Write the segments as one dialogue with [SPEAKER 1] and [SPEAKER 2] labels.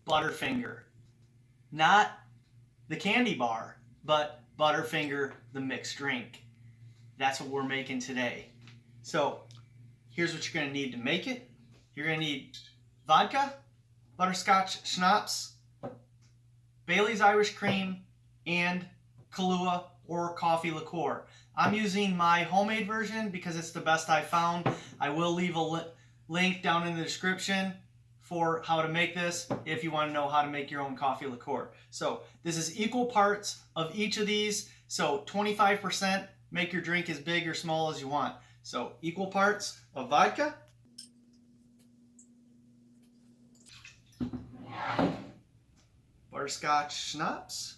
[SPEAKER 1] Butterfinger. Not the candy bar, but Butterfinger, the mixed drink. That's what we're making today. So here's what you're going to need to make it. You're going to need vodka, ButterScotch Schnapps, Bailey's Irish Cream, and Kahlua or coffee liqueur. I'm using my homemade version because it's the best I found. I will leave a link down in the description for how to make this if you want to know how to make your own coffee liqueur. So this is equal parts of each of these. So 25%, make your drink as big or small as you want. So equal parts of vodka, ButterScotch Schnapps,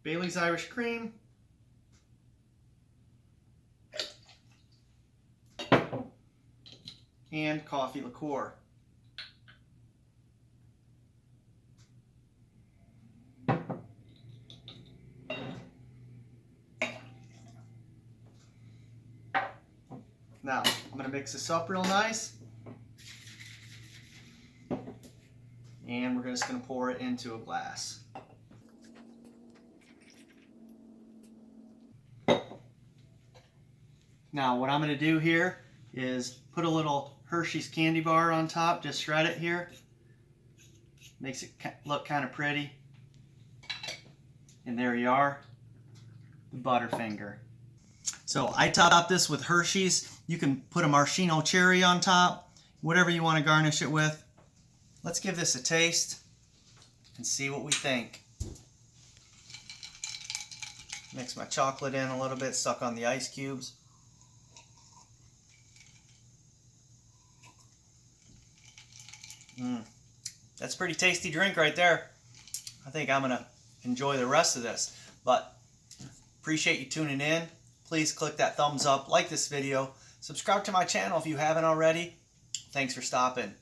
[SPEAKER 1] Bailey's Irish Cream, and coffee liqueur. Now, I'm going to mix this up real nice. And we're just going to pour it into a glass. Now, what I'm going to do here is put a little Hershey's candy bar on top, just shred it here. Makes it look kind of pretty. And there you are, the Butterfinger. So I topped this with Hershey's. You can put a Marcino Cherry on top, whatever you want to garnish it with. Let's give this a taste and see what we think. Mix my chocolate in a little bit, suck on the ice cubes. That's a pretty tasty drink right there. I think I'm going to enjoy the rest of this. But appreciate you tuning in. Please click that thumbs up, like this video, subscribe to my channel if you haven't already. Thanks for stopping.